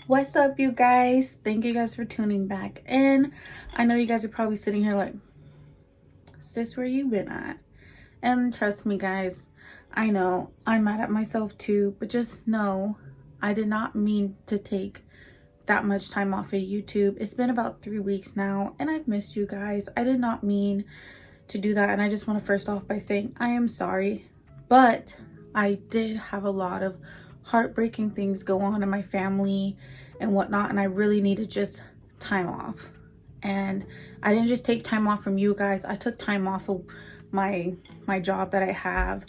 What's up, you guys? Thank you guys for tuning back in. I know you guys are probably sitting here like, sis, where you been at? And trust me, guys, I know I'm mad at myself too, but just know I did not mean to take that much time off of YouTube. It's been about 3 weeks now and I've missed you guys. I did not mean to do that, and I just want to first off by saying I am sorry, but I did have a lot of heartbreaking things go on in my family and whatnot, and I really needed just time off. And I didn't just take time off from you guys, I took time off of my job that I have,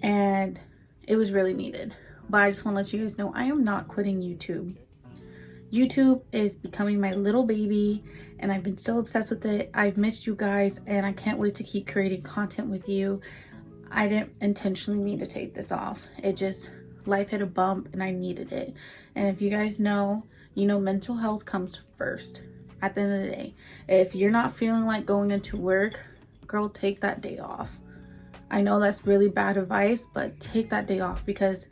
and it was really needed. But I just want to let you guys know I am not quitting YouTube. YouTube is becoming my little baby and I've been so obsessed with it. I've missed you guys and I can't wait to keep creating content with you. I didn't intentionally mean to take this off. It just, life hit a bump and I needed it. And if you guys know, you know mental health comes first at the end of the day. If you're not feeling like going into work, girl, take that day off. I know that's really bad advice, but take that day off, because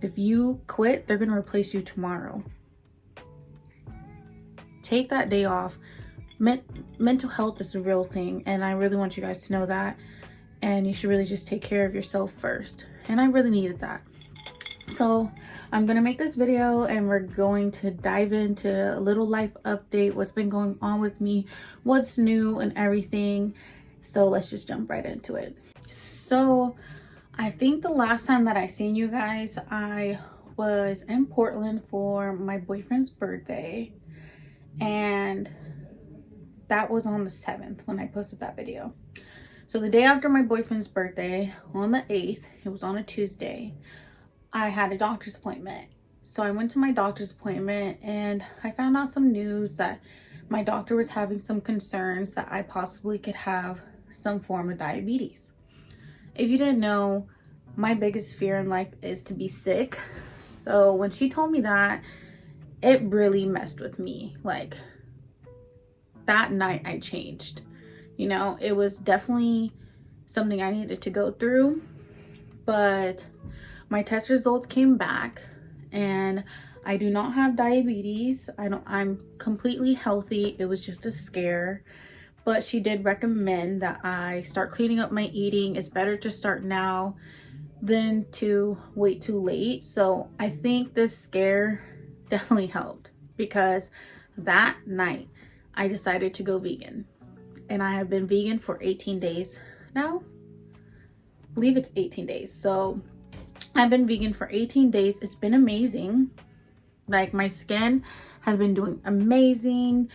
if you quit, they're gonna replace you tomorrow. Take that day off. Mental health is a real thing, and I really want you guys to know that, and you should really just take care of yourself first, and I really needed that. So I'm gonna make this video and we're going to dive into a little life update, what's been going on with me, what's new and everything. So let's just jump right into it. So I think the last time that I seen you guys, I was in Portland for my boyfriend's birthday, and that was on the 7th when I posted that video. So the day after my boyfriend's birthday, on the 8th, it was on a Tuesday, I had a doctor's appointment. So I went to my doctor's appointment and I found out some news that my doctor was having some concerns that I possibly could have some form of diabetes. If you didn't know, my biggest fear in life is to be sick. So when she told me that, it really messed with me. Like, that night I changed. You know, it was definitely something I needed to go through, but my test results came back and I do not have diabetes. I'm completely healthy. It was just a scare, but she did recommend that I start cleaning up my eating. It's better to start now than to wait too late. So I think this scare definitely helped, because that night I decided to go vegan, and I have been vegan for 18 days now. I believe it's 18 days. So I've been vegan for 18 days. It's been amazing. Like, my skin has been doing amazing.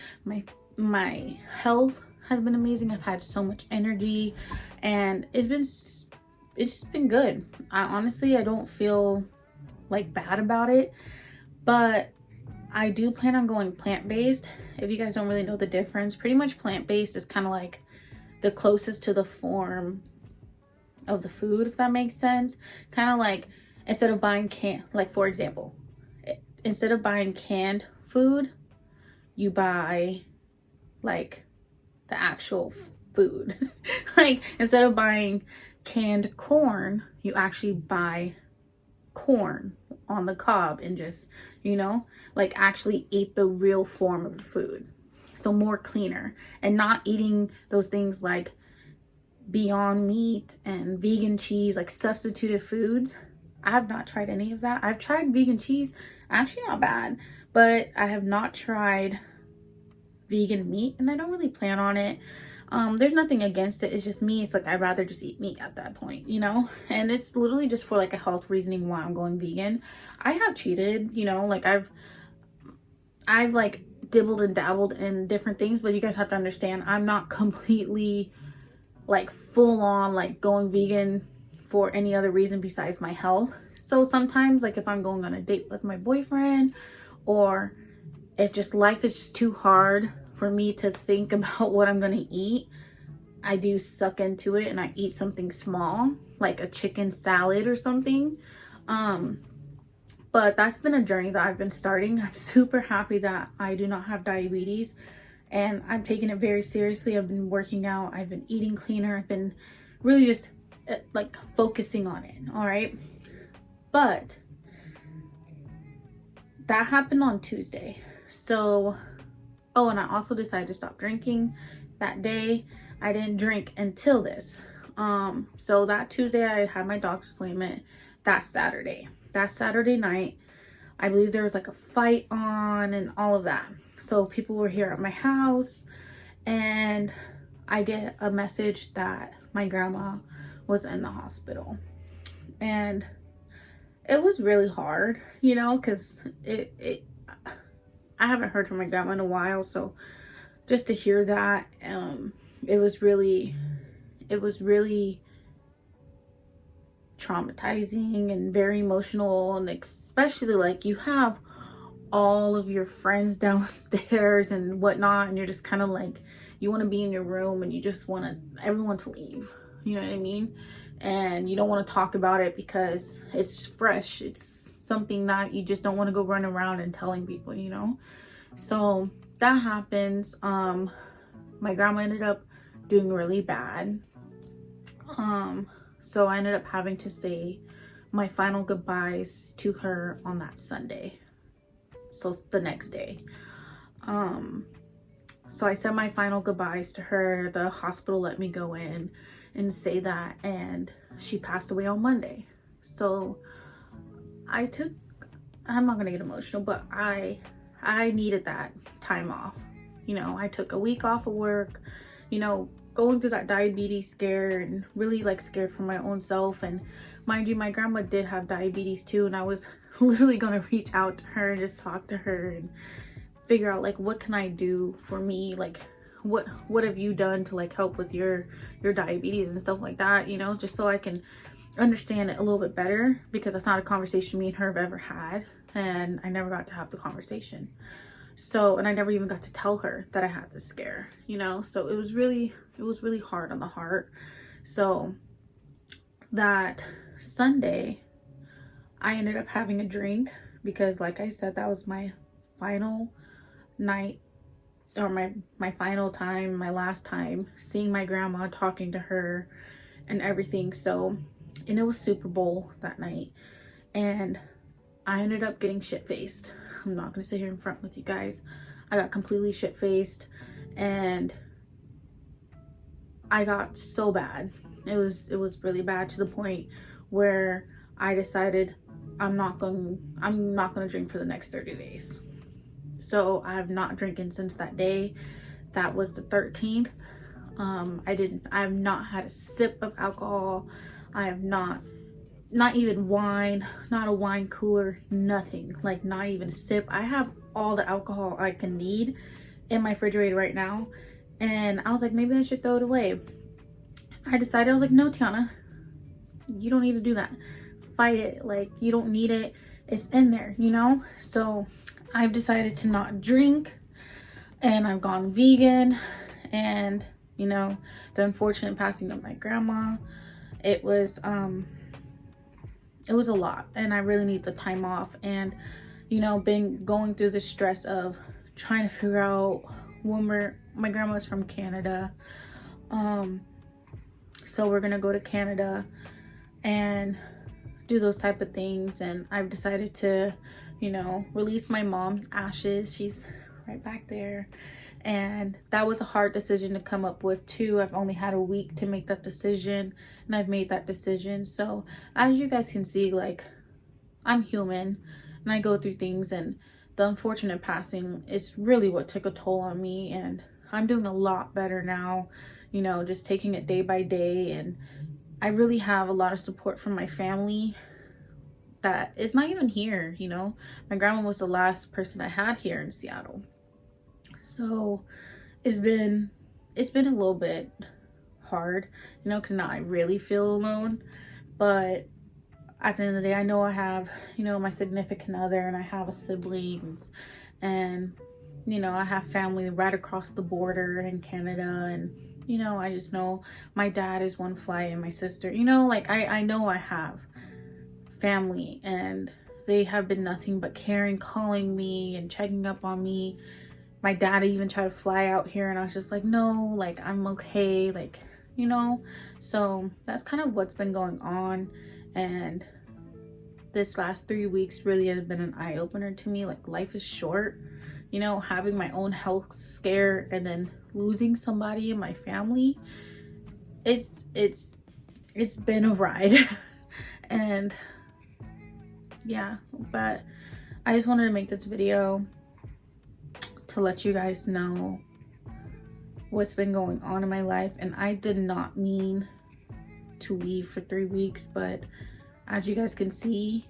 My health has been amazing. I've had so much energy and it's just been good. I don't feel like bad about it, but I do plan on going plant-based. If you guys don't really know the difference, pretty much plant-based is kind of like the closest to the form of the food, if that makes sense. Kind of like, instead of buying like, for example, instead of buying canned food, you buy like the actual food. Like, instead of buying canned corn, you actually buy corn on the cob and just, you know, like, actually eat the real form of the food. So more cleaner, and not eating those things like Beyond Meat and vegan cheese, like substituted foods. I have not tried any of that. I've tried vegan cheese, actually not bad, but I have not tried vegan meat, and I don't really plan on it. There's nothing against it. It's just me. It's like, I'd rather just eat meat at that point, you know? And it's literally just for like a health reasoning why I'm going vegan. I have cheated, you know, like I've like dibbled and dabbled in different things, but you guys have to understand, I'm not completely like full on like going vegan for any other reason besides my health. So sometimes, like, if I'm going on a date with my boyfriend, or if just life is just too hard for me to think about what I'm gonna eat, I do suck into it and I eat something small, like a chicken salad or something. But that's been a journey that I've been starting. I'm super happy that I do not have diabetes, and I'm taking it very seriously. I've been working out, I've been eating cleaner, I've been really just like focusing on it. All right, but that happened on Tuesday. So, oh, and I also decided to stop drinking that day. I didn't drink until this. So that Tuesday I had my doctor's appointment. That Saturday night, I believe there was like a fight on and all of that. So people were here at my house, and I get a message that my grandma was in the hospital. And it was really hard, you know, because I haven't heard from my grandma in a while. So just to hear that, it was really traumatizing and very emotional. And especially like you have all of your friends downstairs and whatnot, and you're just kind of like, you want to be in your room and you just want everyone to leave, you know what I mean? And you don't want to talk about it because it's fresh. It's something that you just don't want to go run around and telling people, you know? So that happens. My grandma ended up doing really bad. So I ended up having to say my final goodbyes to her on that Sunday. So the next day. So I said my final goodbyes to her. The hospital let me go in and say that, and she passed away on Monday. So I'm not gonna get emotional, but I needed that time off. You know, I took a week off of work, you know, going through that diabetes scare and really like scared for my own self. And mind you, my grandma did have diabetes too, and I was literally gonna reach out to her and just talk to her and figure out like, what can I do for me? Like, what have you done to like help with your diabetes and stuff like that, you know, just so I can understand it a little bit better, because that's not a conversation me and her have ever had, and I never got to have the conversation. So, and I never even got to tell her that I had this scare, you know. So it was really hard on the heart. So that Sunday I ended up having a drink because, like I said, that was my final night, or my final time, my last time seeing my grandma, talking to her and everything. So, and it was Super Bowl that night, and I ended up getting shit-faced. I'm not gonna sit here in front with you guys. I got completely shit-faced, and I got so bad. It was really bad, to the point where I decided I'm not gonna drink for the next 30 days. So I have not drinking since that day. That was the 13th. I have not had a sip of alcohol. I have not even wine, not a wine cooler, nothing, like not even a sip. I have all the alcohol I can need in my refrigerator right now. And I was like, maybe I should throw it away. I decided, I was like, no, Tiana, you don't need to do that. Fight it. Like, you don't need it. It's in there, you know? So I've decided to not drink, and I've gone vegan. And, you know, the unfortunate passing of my grandma, it was a lot, and I really need the time off. And, you know, been going through the stress of trying to figure out when my grandma's from Canada. So we're gonna go to Canada and do those type of things. And I've decided to, you know, release my mom's ashes. She's right back there. And that was a hard decision to come up with too. I've only had a week to make that decision, and I've made that decision. So as you guys can see, like, I'm human and I go through things, and the unfortunate passing is really what took a toll on me. And I'm doing a lot better now, you know, just taking it day by day. And I really have a lot of support from my family that is not even here, you know. My grandma was the last person I had here in Seattle. So it's been a little bit hard, you know, because now I really feel alone. But at the end of the day, I know I have, you know, my significant other, and I have a siblings, and, you know, I have family right across the border in Canada. And, you know, I just know my dad is one flight, and my sister, you know, like I know I have family, and they have been nothing but caring, calling me and checking up on me. My dad even tried to fly out here, and I was just like, no, like, I'm okay, like, you know. So that's kind of what's been going on. And this last 3 weeks really has been an eye-opener to me. Like, life is short, you know. Having my own health scare and then losing somebody in my family, it's been a ride. And yeah, but I just wanted to make this video to let you guys know what's been going on in my life. And I did not mean to leave for 3 weeks, but as you guys can see,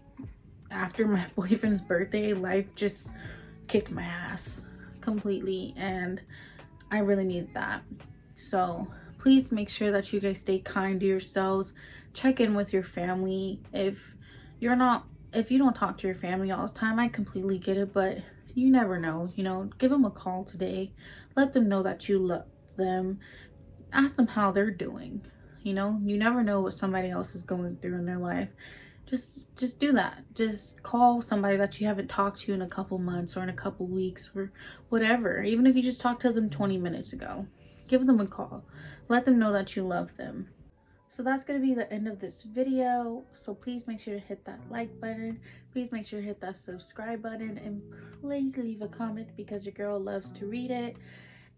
after my boyfriend's birthday, life just kicked my ass completely, and I really needed that. So please make sure that you guys stay kind to yourselves. Check in with your family. If you don't talk to your family all the time, I completely get it, but you never know, you know. Give them a call today. Let them know that you love them. Ask them how they're doing. You know, you never know what somebody else is going through in their life. Just do that. Just call somebody that you haven't talked to in a couple months or in a couple weeks or whatever. Even if you just talked to them 20 minutes ago, give them a call. Let them know that you love them. So that's going to be the end of this video. So please make sure to hit that like button. Please make sure to hit that subscribe button. And please leave a comment, because your girl loves to read it.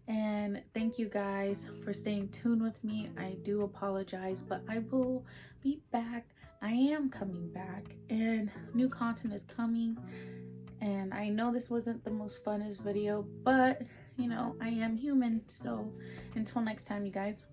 And thank you guys for staying tuned with me. I do apologize, but I will be back. I am coming back, and new content is coming. And I know this wasn't the most funnest video, but you know, I am human. So until next time, you guys.